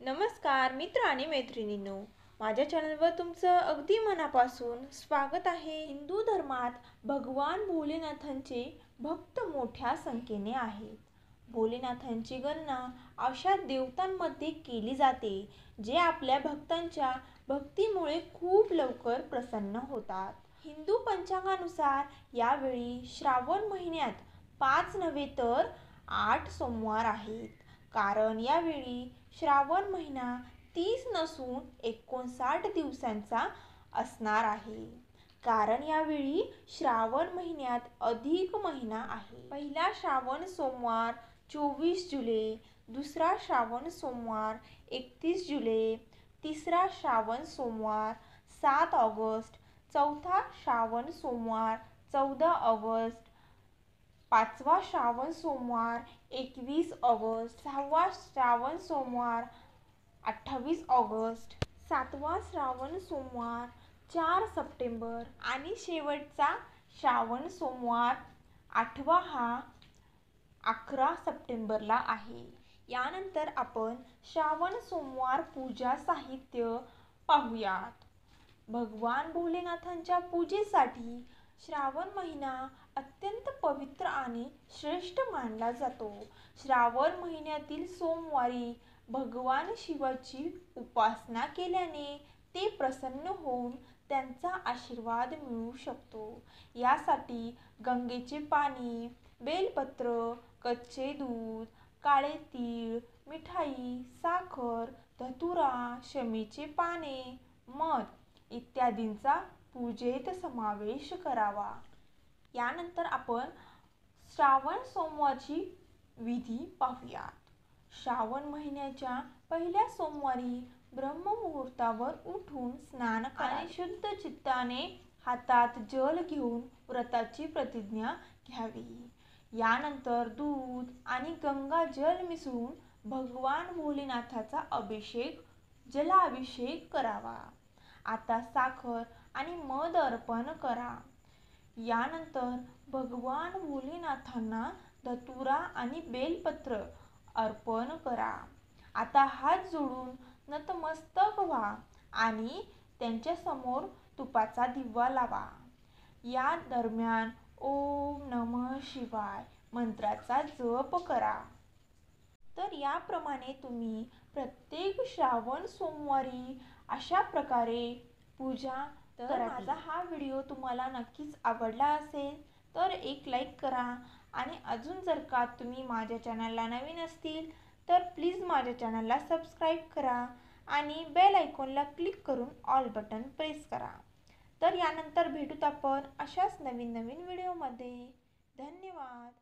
नमस्कार मित्र आणि मैत्रिणींनो, माझ्या चॅनलवर तुमचं अगदी मनापासून स्वागत आहे। हिंदू धर्मात भगवान भोलेनाथांचे भक्त मोठ्या संख्येने आहेत। भोलेनाथांची गणना अशा देवतांमध्ये केली जाते जे आपल्या भक्तांच्या भक्तीमुळे खूप लवकर प्रसन्न होतात। हिंदू पंचांगानुसार यावेळी श्रावण महिन्यात 5 नव्हे तर 8 सोमवार आहेत, कारण यावेळी श्रावण महिना 30 नसून 59 दिवसांचा असणार आहे। कारण यावेळी श्रावण महिन्यात अधिक महिना आहे। पहिला श्रावण सोमवार 24 जुलै, दुसरा श्रावण सोमवार 31 जुलै, तिसरा श्रावण सोमवार 7 ऑगस्ट, चौथा श्रावण सोमवार 14 ऑगस्ट, पाचवा श्रावण सोमवार 21 ऑगस्ट, सहावा श्रावण सोमवार 28 ऑगस्ट, सातवा श्रावण सोमवार 4 सप्टेंबर आणि शेवटचा श्रावण सोमवार 8वा हा 11 सप्टेंबरला आहे। यानंतर आपण श्रावण सोमवार पूजा साहित्य पाहूयात। भगवान भोलेनाथांच्या पूजेसाठी श्रावण महिना अत्यंत पवित्र आणि श्रेष्ठ मानला जातो। श्रावण महिन्यातील सोमवारी भगवान शिवाची उपासना केल्याने ते प्रसन्न होऊन त्यांचा आशीर्वाद मिळू शकतो। यासाठी गंगेचे पाणी, बेलपत्र, कच्चे दूध, काळे तीळ, मिठाई, साखर, धतुरा, शमीचे पाने, मध इत्यादींचा पूजेत समावेश करावा। यानंतर आपण श्रावण सोमवारची विधी पाहूयात। श्रावण महिन्याच्या पहिल्या सोमवारी ब्रह्ममुहूर्तावर उठून स्नान आणि शुद्ध चित्ताने हातात जल घेऊन व्रताची प्रतिज्ञा घ्यावी। यानंतर दूध आणि गंगा जल मिसळून भगवान भोलेनाथाचा जलाभिषेक करावा। आता साखर आणि मध अर्पण करा। यानंतर भगवान भोलेनाथांना धतुरा आणि बेलपत्र अर्पण करा। आता हात जोडून नतमस्तक व्हा आणि त्यांच्यासमोर तुपाचा दिवा लावा। या दरम्यान ओम नमः शिवाय मंत्राचा जप करा। तर याप्रमाणे तुम्ही प्रत्येक श्रावण सोमवारी अशा प्रकारे पूजा करा। माझा हा व्हिडिओ तुम्हाला नक्कीच आवडला असेल तर एक लाईक करा आणि अजून जर का तुम्ही माझ्या चॅनलला नवीन असतील तर प्लीज माझ्या चॅनलला सबस्क्राईब करा आणि बेल आयकॉनला क्लिक करून ऑल बटन प्रेस करा। तर यानंतर भेटूत आपण अशाच नवीन व्हिडिओमध्ये। धन्यवाद।